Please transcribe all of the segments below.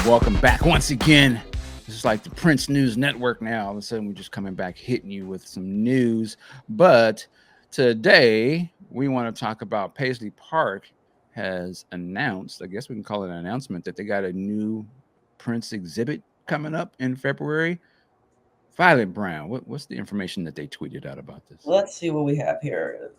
Welcome back once again. This is like the Prince News Network now. All of a sudden, we're just coming back hitting you with some news. But today, we want to talk about Paisley Park has announced, I guess we can call it an announcement, that they got a new Prince exhibit coming up in February. Violet Brown, what's the information that they tweeted out about this? Let's see what we have here.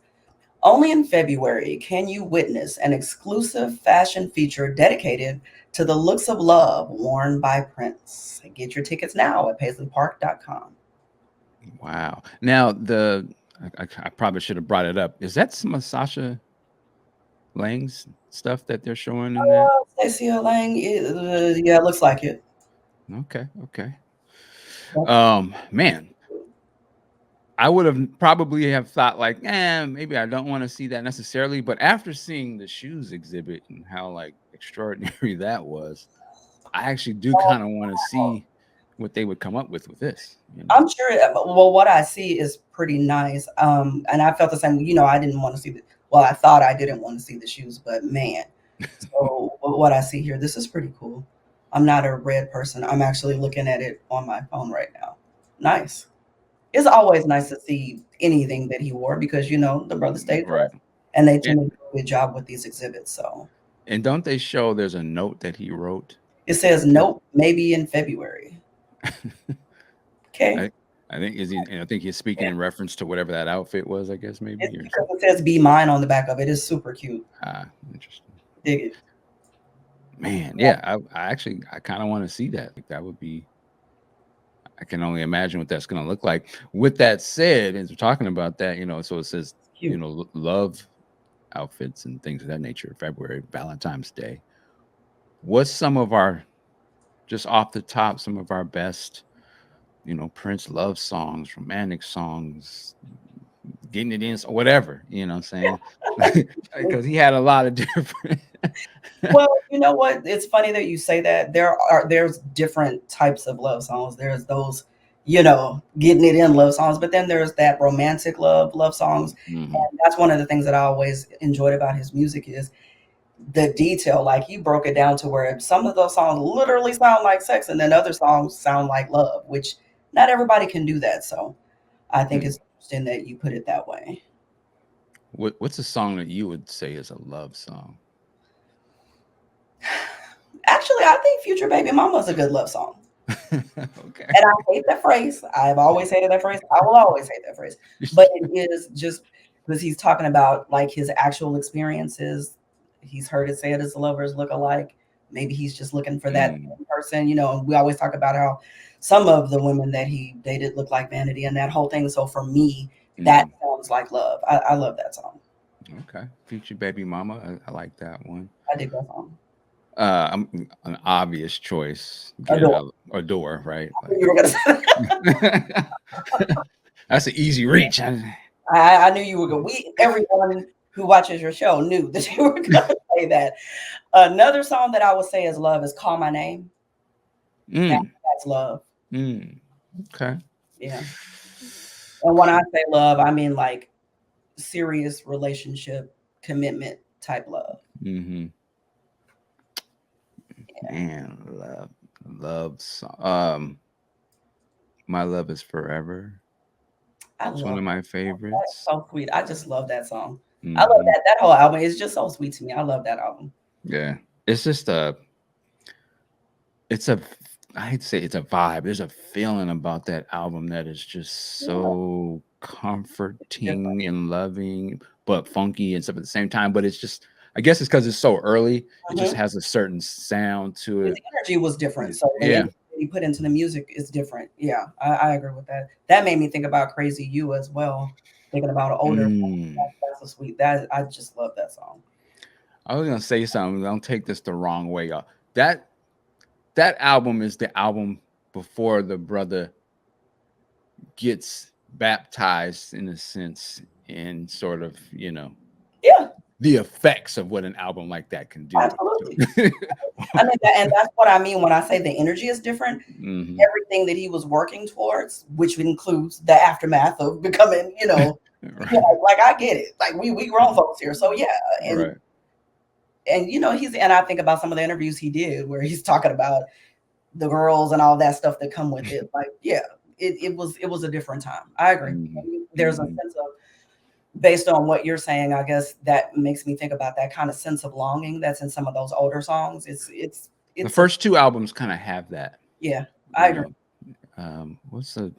Only in February can you witness an exclusive fashion feature dedicated to the looks of love worn by Prince. Get your tickets now at paisleypark.com. Wow. Now, I probably should have brought it up. Is that some of Sasha Lang's stuff that they're showing in that? Stacey Lang, yeah, it looks like it. Okay. Man, I would have probably have thought like, maybe I don't want to see that necessarily. But after seeing the shoes exhibit and how like extraordinary that was, I actually do kind of want to see what they would come up with this. I'm sure. Well, what I see is pretty nice. And I felt the same. I didn't want to see I thought I didn't want to see the shoes, but man. So what I see here, this is pretty cool. I'm not a red person. I'm actually looking at it on my phone right now. Nice. It's always nice to see anything that he wore because the brother stayed right, and they tend to do a good job with these exhibits. So, and don't they show there's a note that he wrote? It says nope, maybe in February. Okay. I think he's speaking in reference to whatever that outfit was. I guess maybe because it says "Be Mine" on the back of it. It's super cute. Interesting. Dig it. Man, yeah, I kind of want to see that. Like, that would be. I can only imagine what that's going to look like. With that said, as we're talking about that, so it says, Cute. Love outfits and things of that nature. February, Valentine's Day. What's some of our, just off the top, some of our best, Prince love songs, romantic songs, getting it in, whatever, what I'm saying? Because he had a lot of different. Well, you know what? It's funny that you say that. There's different types of love songs. There's those, getting it in love songs, but then there's that romantic love songs. Mm-hmm. And that's one of the things that I always enjoyed about his music is the detail. Like he broke it down to where some of those songs literally sound like sex, and then other songs sound like love, which not everybody can do that. So I think it's interesting that you put it that way. What's a song that you would say is a love song? Actually, I think Future Baby Mama is a good love song. Okay. And I hate that phrase. I've always hated that phrase. I will always hate that phrase. But it is just because he's talking about like his actual experiences. He's heard it said his lovers look alike. Maybe he's just looking for that person, And we always talk about how some of the women that he dated look like Vanity and that whole thing. So for me, that sounds like love. I love that song. Okay. Future Baby Mama. I like that one. I dig that song. I'm an obvious choice. Adore, right? Like, you were gonna say that's an easy reach. I knew you were going. Everyone who watches your show knew that you were going to say that. Another song that I would say is love is "Call My Name." That's love. Okay. Yeah. And when I say love, I mean like serious relationship, commitment type love. Mm-hmm. And love song. My Love Is Forever. It's one of my favorites. That's so sweet. I just love that song. I love that whole album. It's just so sweet to me. I love that album. Yeah. It's just I'd say it's a vibe. There's a feeling about that album that is just so comforting and loving, but funky and stuff at the same time. But it's just, I guess it's because it's so early. It just has a certain sound to it. The energy was different. So yeah, he put into the music is different. Yeah, I agree with that. That made me think about Crazy You as well. Thinking about an older, that's so sweet. That I just love that song. I was gonna say something. Don't take this the wrong way, y'all. That album is the album before the brother gets baptized in a sense, and sort of, the effects of what an album like that can do. Absolutely. and that's what I mean when I say the energy is different. Everything that he was working towards, which includes the aftermath of becoming, right. like I get it. Like we grown folks here. So yeah. And and he's, and I think about some of the interviews he did where he's talking about the girls and all that stuff that come with it. Like, yeah, it was a different time. I agree. Mhm, There's a mhm. sense of, based on what you're saying, I guess that makes me think about that kind of sense of longing that's in some of those older songs. The It's a first 2 albums kinda have that, yeah, I you agree. know? What's the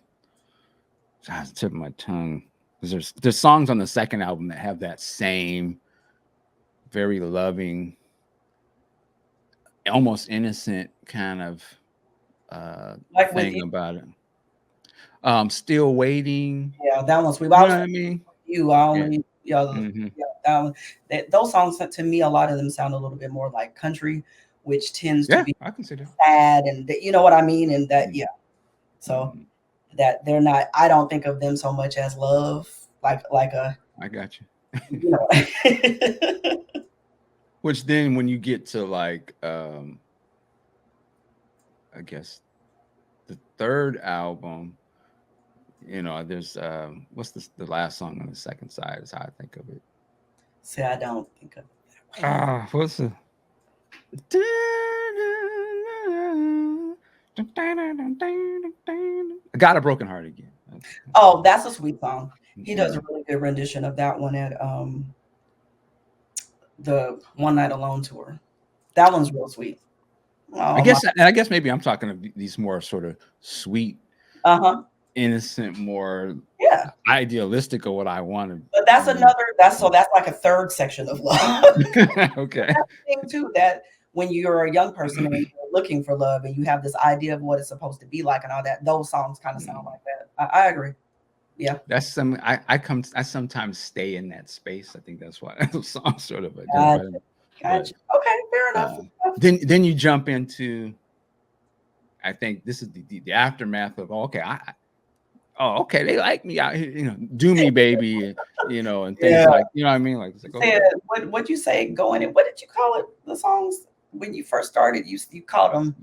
it's tip of my tongue. 'Cause there's songs on the second album that have that same very loving, almost innocent kind of, Like with thing about it. Still Waiting, yeah, that one's sweet. But you I know was what I mean? you, I Yeah, only yeah, mhm. yeah, that one, those songs to me, a lot of them sound a little bit more like country, which tends to Yeah, be I can see that. sad, and you know what I mean, and that Mhm, yeah. So mhm. that they're not. I don't think of them so much as love, like a I got you. you know. Which then when you get to, like, I guess the 3rd album, there's, what's the last song on the second side is how I think of it. See, I don't think of it that way. What's the Got a Broken Heart Again. That's Oh, that's a sweet song. He does a mhm. really good rendition of that one at the One Night Alone tour. That one's real sweet. I Oh my. guess and I guess maybe I'm talking of these more sort of sweet, Uh-huh. innocent, more Yeah. idealistic of what I want But that's to. another that's like a third section of love. But Okay. that's the thing too, that when you're a young person and you're looking for love and you have this idea of what it's supposed to be like and all that, those songs kind of sound Mm. like that. I agree. Yeah. That's some I sometimes stay in that space. I think that's why those songs sort of identify Gotcha. them. But Gotcha. Okay, fair enough. uh, then you jump into, I think this is the aftermath of, okay, oh, okay, they like me out here, do me baby, and things Yeah. like, what I mean, like it's You like, said okay, what you say going in. What did you call it? The songs when you first started, you called them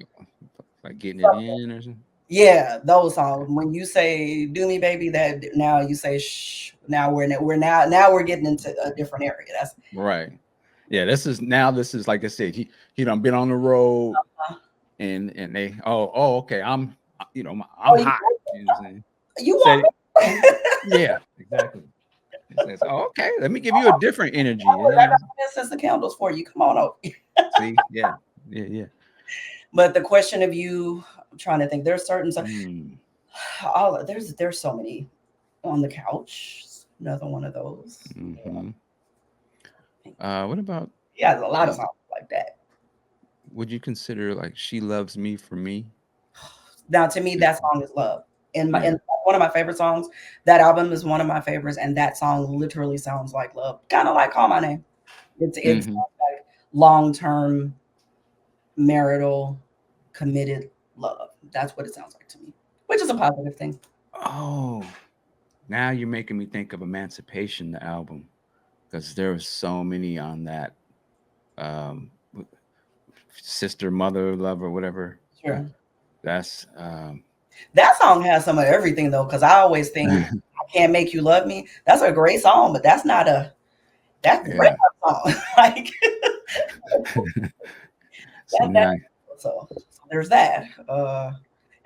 like getting it something. in or something. Yeah, those songs. When you say "Do Me, Baby," that now you say "Shh." Now now we're getting into a different area. That's Right. Yeah, this is like I said, he done been on the road, and they, okay, I'm oh, you hot. You know what I'm saying? you Say want me? yeah, exactly. It says, oh, okay, let me give you a different energy. I got incense and candles for you. Come on over. See, yeah, yeah, yeah. But the question of you, I'm trying to think. There's certain Mm, there's so many on the couch. Another one of those. Yeah, hmm. What about, yeah, there's a lot of uh, songs like that. would you consider like She Loves Me for Me? Now, to me, Yeah, that song is love. yeah. And one of my favorite songs. That album is one of my favorites, and that song literally sounds like love, kind of like "Call My Name." It's Hmm. like long term marital committed love. That's what it sounds like to me, which is a positive thing. Oh, now you're making me think of Emancipation, the album, because there were so many on that. Um, Sister, Mother, Lover, whatever. Uh, Sure. that's That song has some of everything though, because I always think "I Can't Make You Love Me." That's a great song, but that's the yeah. breakup song. Like So that now, so there's that.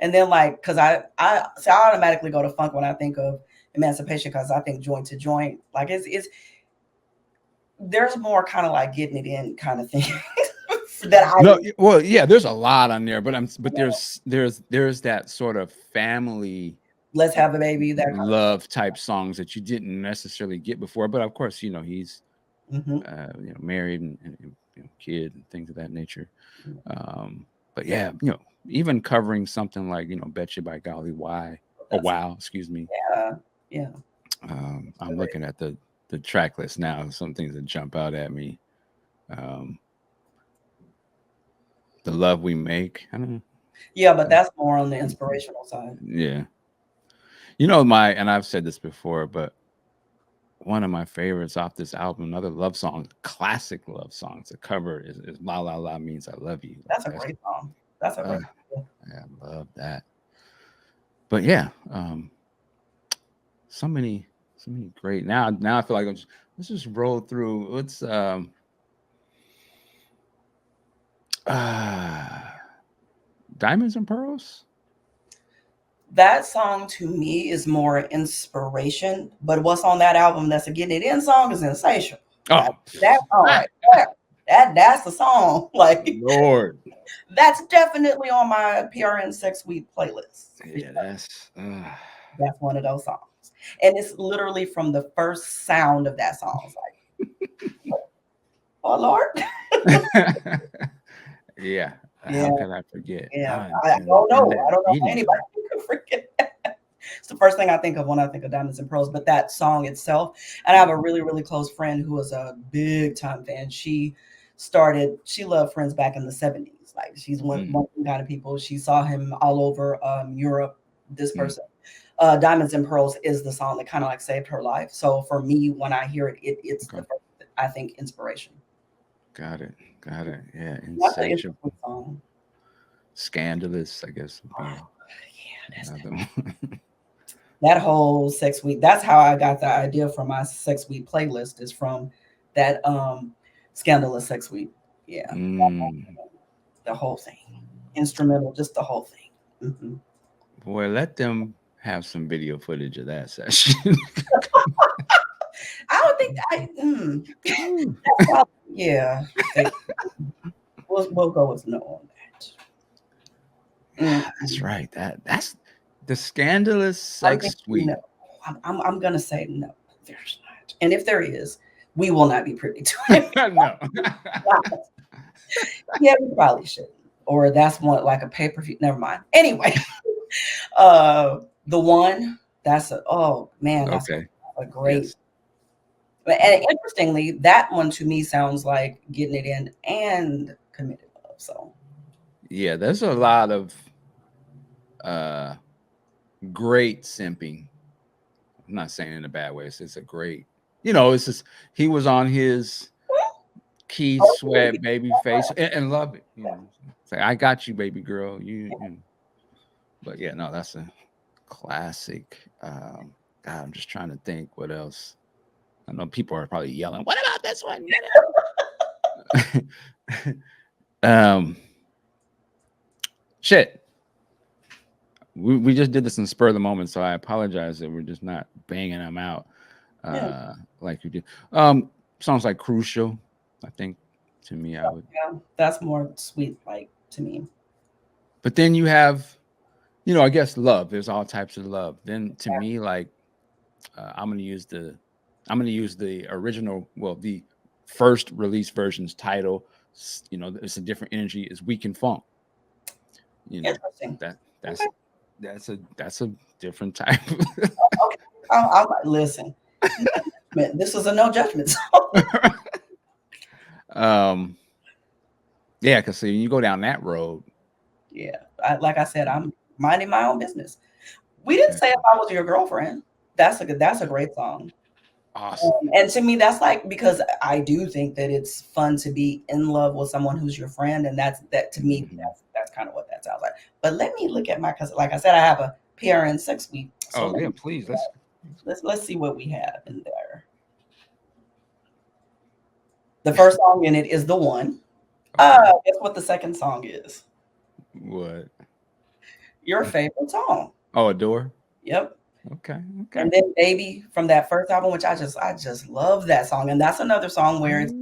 And then like because I automatically go to funk when I think of Emancipation because I think joint to joint. Like it's there's more kind of like getting it in kind of thing that I no, well, yeah, there's a lot on there, but yeah, there's that sort of family let's have a baby, that kind love type songs that you didn't necessarily get before. But of course, he's of hmm married and kid and things of that nature. But yeah, even covering something like Betcha by Golly Why, or that's Wow, excuse me. yeah, yeah. I'm looking at the track list now. Some things that jump out at me. Um, the Love We Make. I don't know. Yeah, but that's more on the inspirational side. Yeah. And I've said this before, but one of my favorites off this album, another love song, classic love songs, the cover is La La La Means I Love You. Like That's a that's, great song. That's a uh, great yeah. yeah, I love that. But yeah, so many great. Now I feel like let's just roll through. Let's Uh, Diamonds and Pearls. That song to me is more inspiration, but what's on that album that's a Getting It In song is sensational. That Oh, that song ah, right there. That's the song. Like Lord. that's definitely on my PRN 6 week playlist. Yeah, that's. That's one of those songs. And it's literally from the first sound of that song. It's like, oh Lord. Yeah. Yeah, How could I forget? yeah. Ah, I don't and know. that I don't know how video. anybody could forget that. It's the first thing I think of when I think of Diamonds and Pearls, but that song itself. And I have a really, really close friend who was a big time fan. She loved Friends back in the 70s. Like she's one Mm, of the kind of people. She saw him all over Europe, this mm, person. Diamonds and Pearls is the song that kind of like saved her life. So for me, when I hear it, it's the okay. first, I think, inspiration. Got it. Got it. Yeah. That's an Insatiable. interesting song. Scandalous, I guess, would Oh, be yeah, that's another one. that whole 6 week. That's how I got the idea for my 6 week playlist is from that scandalous 6 week. Yeah, Mm. the whole thing, instrumental, just the whole thing. Boy, let them have some video footage of that session. I don't think Whew. that's probably, yeah. They, we'll go with no on that. That's right. That's the scandalous I'm sex thinking no. suite. I'm gonna say no. There's not, and if there is, we will not be privy to it. No. Yeah, we probably shouldn't. Or that's one like a pay-per-view. Never mind. Anyway, the one that's a oh man, that's Okay. a great. Yes. And interestingly, that one to me sounds like Getting It In and Committed Love. So Yeah, there's a lot of uh great simping. I'm not saying in a bad way. It's a great, it's just he was on his Keith oh, Sweat baby face and love it. Say, I got you, baby girl. But yeah, no, that's a classic. God, I'm just trying to think what else. I know people are probably yelling, what about this one? um shit. We just did this in spur of the moment, so I apologize that we're just not banging them out yeah, like we did. Songs like Crucial, I think to me I would. yeah, that's more sweet like to me. But then you have, I guess love. There's all types of love. Then to me, like I'm gonna use the original, well, the first release version's title. It's a different energy. Is Weak and Funk. You know Interesting. that Okay. that's a different type. Okay. I'll listen. Man, this is a no judgment zone. um, yeah, because see, you go down that road. Yeah, like I said, I'm minding my own business. We didn't Okay, say if I was your girlfriend. That's a great song. awesome. And to me, that's like because I do think that it's fun to be in love with someone who's your friend, and that to me, Mhm. that's kind of what that sounds like. But let me look at my because, like I said, I have a PRN 6 week, so Oh yeah, please. let's see what we have in there. The first song in it is the one. Okay. Guess what the second song is? What? Your favorite song. Oh, Adore. Yep. Okay. And Okay. then Baby from that first album, which I just love that song. And that's another song where it's,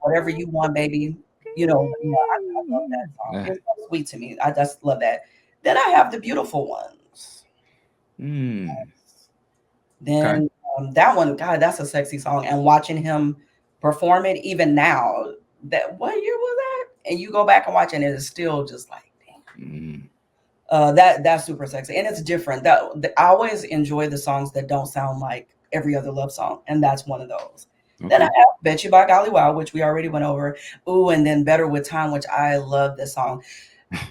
whatever you want, baby. Yeah, I love that song. Ah, It's so sweet to me. I just love that. Then I have the beautiful ones. mm, okay. Then that one, God, that's a sexy song. And watching him perform it, even now, that what year was that? And you go back and watch it, and it is still just like, damn. Mm, That's super sexy, and it's different. I always enjoy the songs that don't sound like every other love song, and that's one of those. Then I okay. have "Bet You" by Golly Wow, which we already went over. Ooh, and then "Better with Time," which I love this song,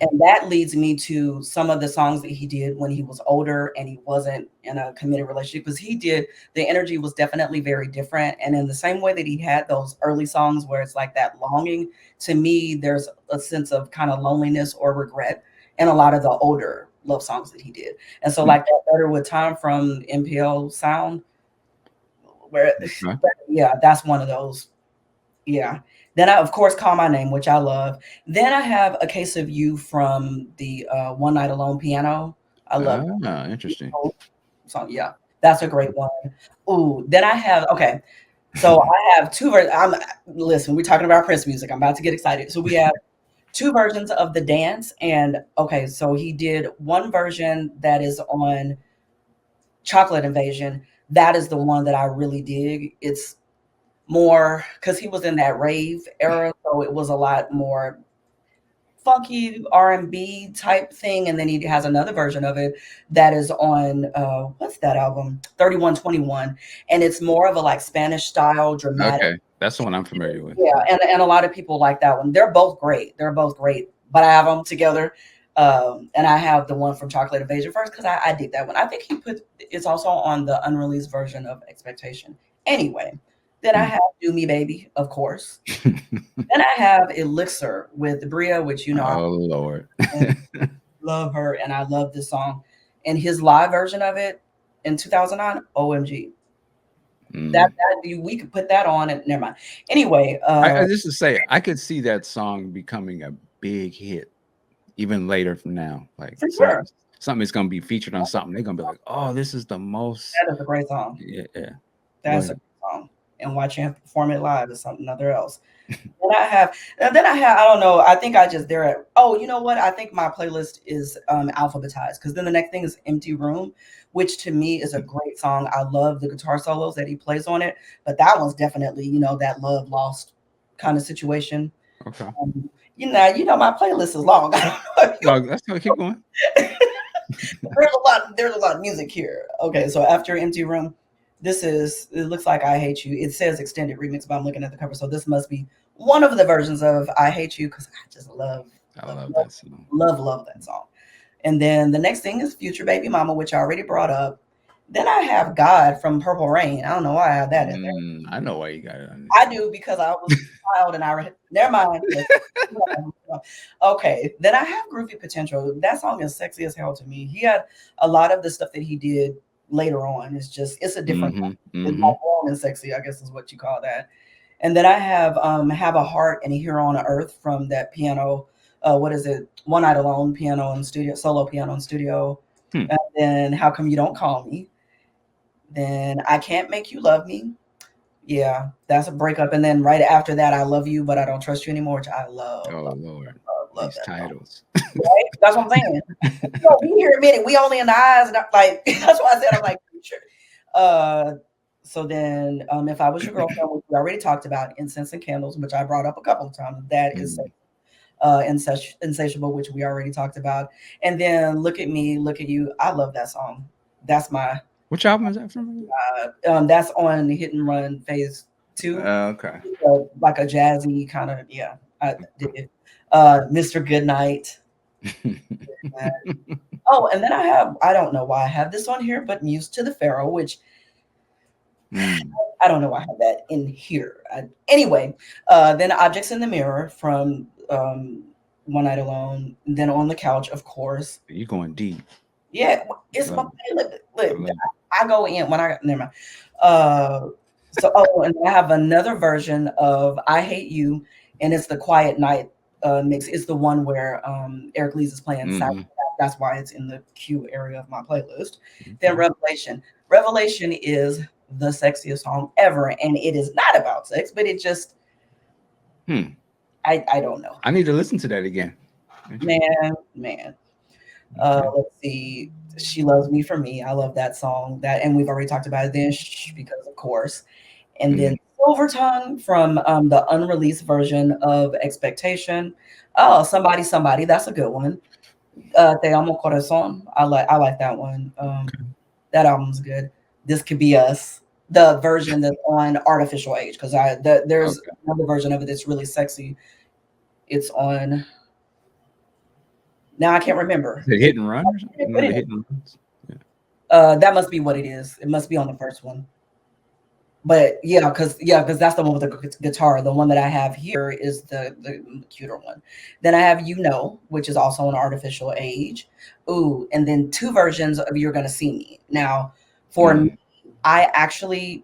and that leads me to some of the songs that he did when he was older and he wasn't in a committed relationship because the energy was definitely very different. And in the same way that he had those early songs where it's like that longing, to me, there's a sense of kind of loneliness or regret in a lot of the older love songs that he did. And so, Mm, like that "Better with Time" from MPL Sound, where okay. yeah, that's one of those. Yeah. Then I, of course, Call My Name, which I love. Then I have A Case of You from the One Night Alone piano. I love Ah, that interesting. song. Yeah, that's a great one. Ooh, then I have okay. So I have two versions. I'm listen. We're talking about Prince music. I'm about to get excited. So we have two versions of the dance, and okay, so he did one version that is on Chocolate Invasion. That is the one that I really dig. It's more because he was in that rave era, so it was a lot more funky R&B type thing. And then he has another version of it that is on what's that album? 3121. And it's more of a like Spanish style dramatic. Okay, that's the one I'm familiar with. Yeah, and a lot of people like that one. They're both great. They're both great. But I have them together. And I have the one from Chocolate Invasion first because I dig that one. I think he put it's also on the unreleased version of Expectation. Anyway, then I Hmm. have Do Me Baby, of course. Then I have Elixir with Bria, which you know I Oh Lord. love her and I love this song. And his live version of it in 2009, OMG. That Mm. we could put that on and never mind. Anyway, I just to say, I could see that song becoming a big hit even later from now. Like for sure, something is gonna be featured on something. They're gonna be like, oh, this is the most. that is a great song. Yeah, yeah. Go That's a ahead. great song. And watching him perform it live is something other else. I don't know. I think I just there. Oh, you know what? I think my playlist is alphabetized because then the next thing is Empty Room, which to me is a great song. I love the guitar solos that he plays on it, but that one's definitely that love lost kind of situation. Okay. Um, my playlist is long. I don't know if No, let's go. Keep going. there's a lot of music here. Okay, so after Empty Room, it looks like I Hate You. It says extended remix, but I'm looking at the cover. So this must be one of the versions of I Hate You because I just I love, love love, that song. love that song. And then the next thing is Future Baby Mama, which I already brought up. Then I have God from Purple Rain. I don't know why I have that in there. I know why you got it on I do because I was a child and never mind. Okay, then I have Groovy Potential. That song is sexy as hell to me. He had a lot of the stuff that he did later on. It's a different. Mm-hmm. It's Mm-hmm. not warm and sexy, I guess is what you call that. And then I have a Heart and Here on Earth from that piano. What is it? One Night Alone piano and studio solo piano and studio. Hmm. And then How Come You Don't Call Me? Then I Can't Make You Love Me. Yeah, that's a breakup. And then right after that, I Love You, but I Don't Trust You Anymore, which I Oh Lord, love these that song. titles. Right? That's what I'm saying. Be here a minute. We only in the eyes, and like that's why I said I'm like sure. Uh, so then, if I was your girlfriend, which we already talked about, Incense and Candles, which I brought up a couple of times, that is Mm. Insatiable, which we already talked about, and then Look at Me, Look at You. I love that song. That's my Which album is that from? that's on Hit and Run Phase 2. Okay. Like a jazzy kind of yeah. I did it. Mr. Goodnight. Oh, and then I don't know why I have this on here, but Muse to the Pharaoh, which Mm. I don't know why I have that in here. Anyway, then Objects in the Mirror from One Night Alone. Then On the Couch, of course. You're going deep. Yeah, it's my Love look, I look, love I go in when I never mind. And I have another version of I Hate You, and it's the Quiet Night mix. It's the one where Eric Lees is playing it. sound. Hmm. That's why it's in the queue area of my playlist. Then Okay. Revelation. Revelation is the sexiest song ever, and it is not about sex, but it just Hmm. I don't know. I need to listen to that again. Interesting. Man. Okay. Let's see. She Loves Me for Me. I love that song. And we've already talked about it then, because of course. And Mm. then Silver Tongue from the unreleased version of Expectation. Oh, Somebody. That's a good one. Te Amo Corazon. I like that one. That album's good. This Could Be Us. The version that's on Artificial Age, because there's Okay. another version of it that's really sexy. It's on now I can't remember. Is it Hit and Run or something? One Put of the it Hit and Runs. Yeah. That must be what it is. It must be on the first one. But yeah, because that's the one with the guitar. The one that I have here is the cuter one. Then I have which is also an artificial age. Ooh, and then two versions of You're Gonna See Me. Now, for me, Mm. I actually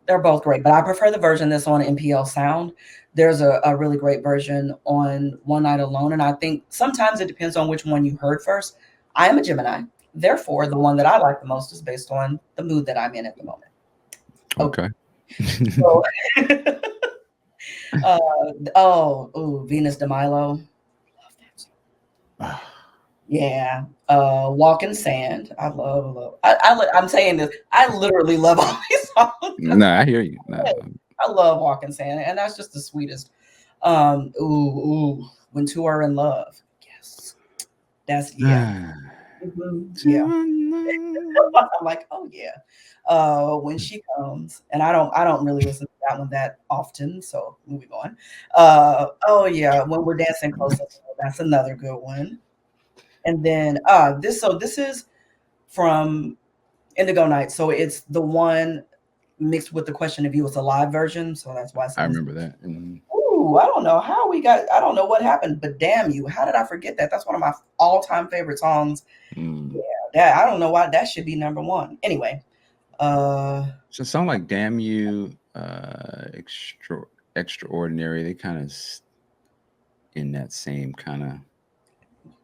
They're both great, but I prefer the version that's on NPL Sound. There's a really great version on One Night Alone, and I think sometimes it depends on which one you heard first. I am a Gemini, therefore the one that I like the most is based on the mood that I'm in at the moment. Okay, Okay. so uh, Venus de Milo, love that song. Yeah, Walking Sand. I love. I'm saying this. I literally love all these songs. No, I hear you. No. I love Walking Sand, and that's just the sweetest. When two are in love. Yes, that's yeah. Yeah. I'm like, oh yeah. When she comes, and I don't really listen to that one that often. So moving on. Oh yeah, when we're dancing closer, that's another good one. And then this is from Indigo Night. So it's the one mixed with the Question of You. It's a live version, so that's why it I sounds. remember that. Mhm. Ooh, I don't know how we got. I don't know what happened, but damn you, how did I forget that? That's one of my all-time favorite songs. Mm. Yeah, that I don't know why that should be number one. Anyway, uh, So it sound like Damn You, Extraordinary. They kind of in that same kind of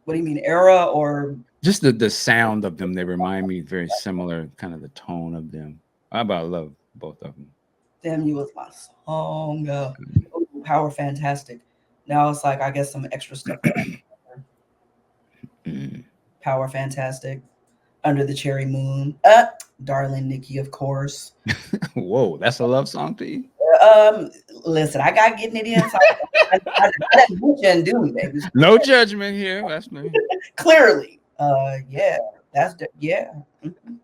what do you mean era or just the sound of them. They remind me very similar, kind of the tone of them. I about love both of them. damn you was my song? Ooh, Power Fantastic. Now it's like I guess some extra stuff that Mm. Power Fantastic. Under the Cherry Moon. Darling Nikki, of course. Whoa, that's a love song to you? Um, Listen, I got getting it in. So I didn't put you and do me, baby. No judgment here. That's me. Clearly. Yeah, yeah. Mhm.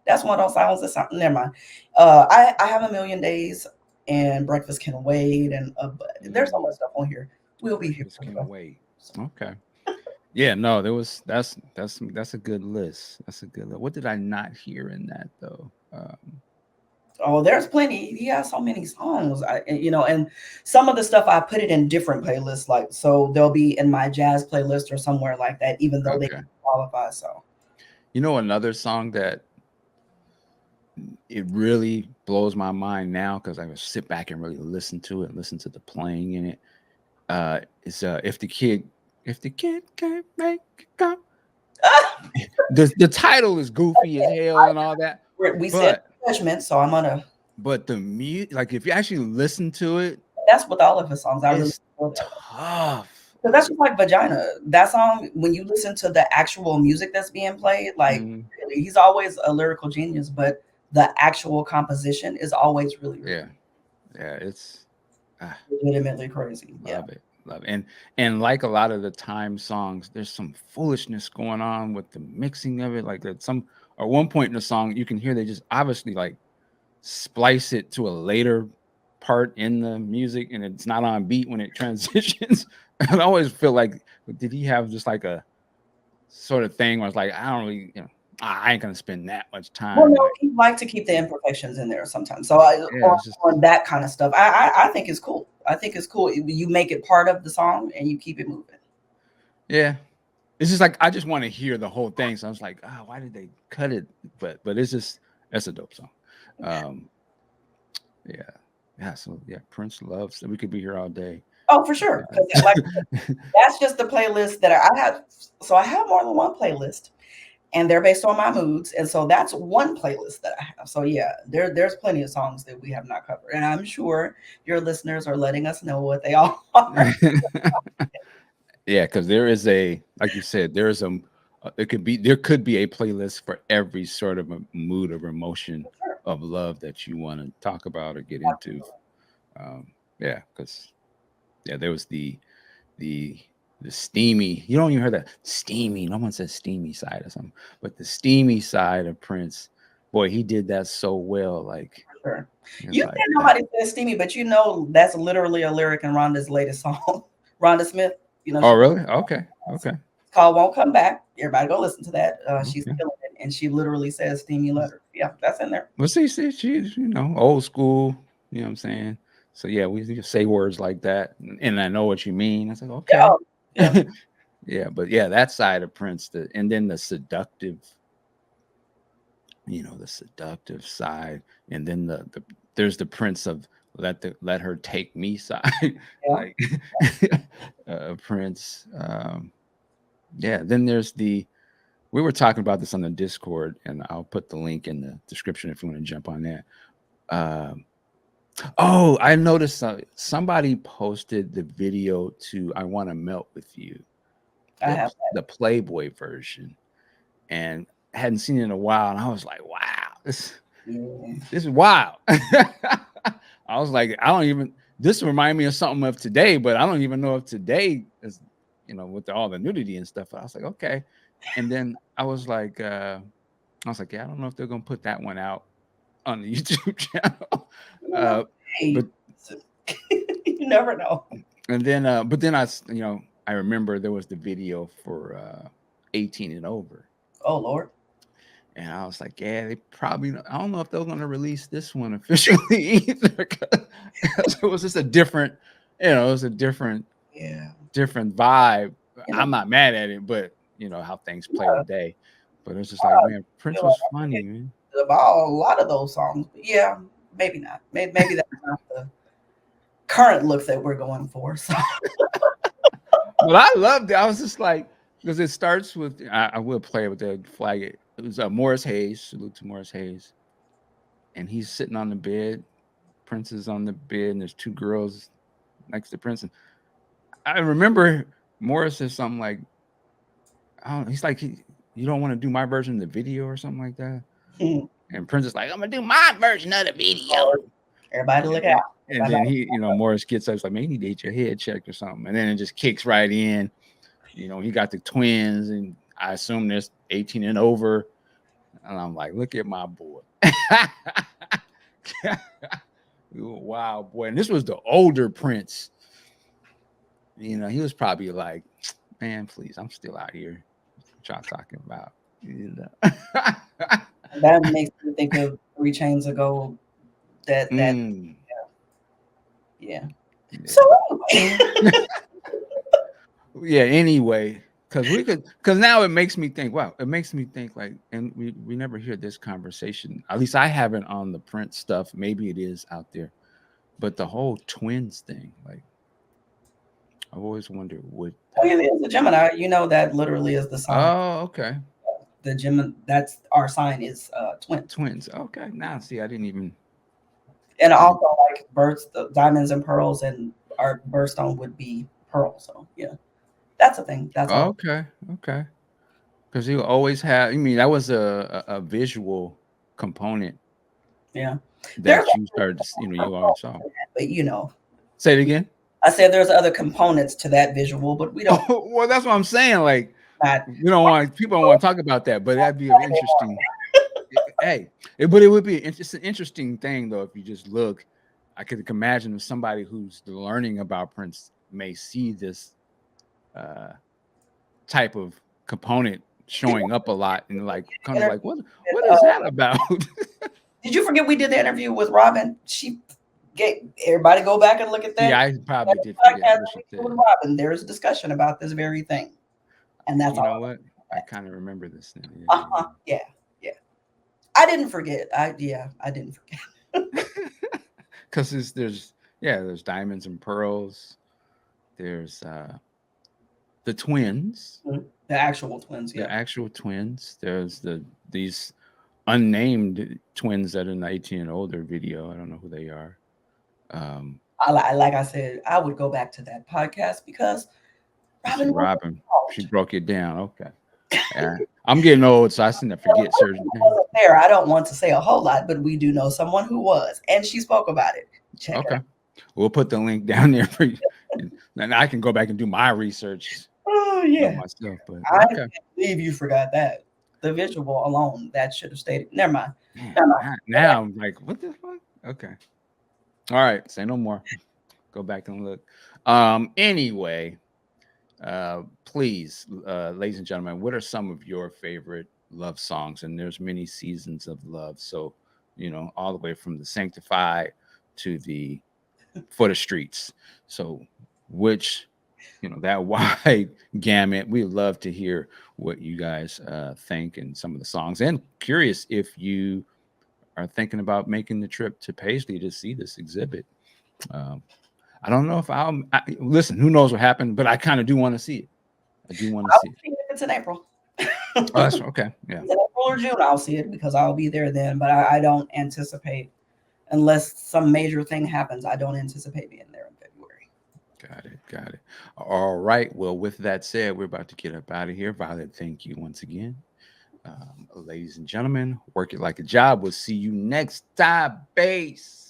That's one of those songs. That's something. Never mind. I have a million days and breakfast can wait, and but there's so much stuff on here. We'll be here. Breakfast can wait. Okay. Yeah, no, there was that's a good list. That's a good list. What did I not hear in that though? Oh, there's plenty. He has so many songs. And some of the stuff I put it in different playlists, like so they'll be in my jazz playlist or somewhere like that, even though they Okay. qualify. So You know another song that it really blows my mind now because I can sit back and really listen to it, listen to the playing in it. Is if the kid can't make it come. The title is goofy as hell and all that, we said but judgment, so I'm gonna. the music, like if you actually listen to it, That's with all of his songs. I really it's feel that. tough. Because that's just like Vagina. That song, when you listen to the actual music that's being played, like Mhm. really, he's always a lyrical genius, but the actual composition is always really, really Yeah, yeah, it's ah, legitimately crazy. Yeah. love it, love it. And like a lot of the time songs, there's some foolishness going on with the mixing of it. Like at some or one point in the song, you can hear they just obviously like splice it to a later part in the music, and it's not on beat when it transitions. I always feel like, did he have just like a sort of thing where it's like, I don't really, I ain't gonna spend that much Well, time. no, Like, he like to keep the imperfections in there sometimes. So yeah, it's just on that kind of stuff, I think it's cool. I think it's cool. You make it part of the song and you keep it moving. yeah. It's just like I just want to hear the whole thing. So I was like, oh, why did they cut it? But it's just that's a dope song. Um, yeah. Yeah. So yeah, Prince loves we could be here all day. Oh, for sure. Because like that's just the playlist that I have. So I have more than one playlist, and they're based on my moods. And so that's one playlist that I have. So yeah, there's plenty of songs that we have not covered, and I'm sure your listeners are letting us know what they all are. Yeah, because there is a like you said, there is a there could be a playlist for every sort of a mood or emotion Sure. of love that you want to talk about or get into. Yeah, because yeah, there was the the steamy. You don't even hear that steamy. No one says steamy side or something, but the steamy side of Prince, boy, he did that so well. Like Sure. it's You like said nobody says steamy, but you know that's literally a lyric in Rhonda's latest song. Rhonda Smith, oh she really? Okay, okay, it's called "Won't Come Back." Everybody go listen to that. She's okay. killing it, and she literally says "steamy letters." Yeah, that's in there. Well, see, she's old school. You know what I'm saying? So yeah, we just say words like that, and I know what you mean. I said, Yeah, okay, oh, yeah. yeah, but yeah, that side of Prince, and then the seductive, the seductive side, and then there's the Prince of let her take me side, Yeah. like Prince. Yeah. Then there's the we were talking about this on the Discord, and I'll put the link in the description if you want to jump on that. Um, oh, I noticed somebody posted the video to "I Want to Melt with You," I have the Playboy version, and hadn't seen it in a while, and I was like, "Wow, yeah. this is wild." I was like, I don't even. This remind me of something of today, but I don't even know if today is, with all the nudity and stuff. I was like, okay, and then yeah, I don't know if they're gonna put that one out on the YouTube channel. Well, But hey, you never know. and then, but then I remember there was the video for 18 and over. Oh Lord. And I was like, yeah, they probably, I don't know if they're going to release this one officially either. Because it was just a different, it was a different, Yeah. different vibe. You know, I'm not mad at it, but how things play yeah, today. But it's just like, man, Prince feel like was funny, man. about a lot of those songs. But yeah, maybe not. Maybe that's not the current look that we're going for. So But I loved it. I was just like, because it starts with, I will play with the flag. It was Morris Hayes, salute to Morris Hayes. And he's sitting on the bed. Prince is on the bed, and there's two girls next to Prince. And I remember Morris said something like, I don't, he's like, you don't want to do my version of the video or something like that. And Prince is like, I'm going to do my version of the video. Everybody look out. And then Morris gets up, he's like, man, you need to get your head checked or something. And then it just kicks right in. He got the twins, and I assume there's 18 and over. And I'm like, look at my boy. Wow, boy. And this was the older Prince. He was probably like, man, please, I'm still out here. What y'all talking about? That makes me think of 3 Chains Ago. That Mm. yeah. Yeah. So anyway. Yeah, anyway, because now it makes me think, wow, it makes me think like, and we never hear this conversation. At least I haven't on the Prince stuff. Maybe it is out there. But the whole twins thing, like, I've always wondered what. Oh, yeah, it's a Gemini. That literally is the sign. Oh, okay. The Gemini. That's our sign is twins. Twins. Okay. Now, see, I didn't even. And also like birds, the diamonds and pearls, and our birthstone would be pearl. So yeah, that's a thing. That's all. Okay. Okay. Because you always have. I mean, that was a visual component. Yeah. That you started. You always saw. But Say it again. I said there's other components to that visual, but we don't. Well, that's what I'm saying. Like, Not, people don't want to talk about that, but that'd be an interesting. But it would be it's an interesting thing though if you just look. I could imagine if somebody who's learning about Prince may see this type of component showing up a lot and like kind of like what is that about? Did you forget we did the interview with Robin? Everybody go back and look at that. Yeah, I probably did forget what she said. With Robin, there's a discussion about this very thing, and that's you know what I kind of remember this thing. Yeah. I didn't forget. I didn't forget. Because there's diamonds and pearls. There's the twins. The actual twins. Yeah. The actual twins. There's these unnamed twins that are in the 18 and older video. I don't know who they are. Like I said, I would go back to that podcast because Robin, she broke it down. Okay. Yeah. I'm getting old, so I seem to forget certain things. There, I don't want to say a whole lot, but we do know someone who was, and she spoke about it. Check it out. We'll put the link down there for you. And I can go back and do my research. Oh yeah, myself. But I can't believe you forgot that. The visual alone that should have stayed. Never mind. Now I'm like, what the fuck? Okay. All right. Say no more. Go back and look. Anyway, please, ladies and gentlemen, what are some of your favorite love songs? And there's many seasons of love. So, all the way from the Sanctified to the For the Streets. So which, that wide gamut, we love to hear what you guys think and some of the songs, and curious if you are thinking about making the trip to Paisley to see this exhibit. Um, I don't know if listen. Who knows what happened? But I kind of do want to see it. I do want to I'll see it. see it if it's in April. Oh, that's okay. Yeah. In April or June, I'll see it because I'll be there then. But I don't anticipate, unless some major thing happens, I don't anticipate being there in February. Got it. Got it. All right. Well, with that said, we're about to get up out of here. Violet, thank you once again. Ladies and gentlemen, work it like a job. We'll see you next time. Base.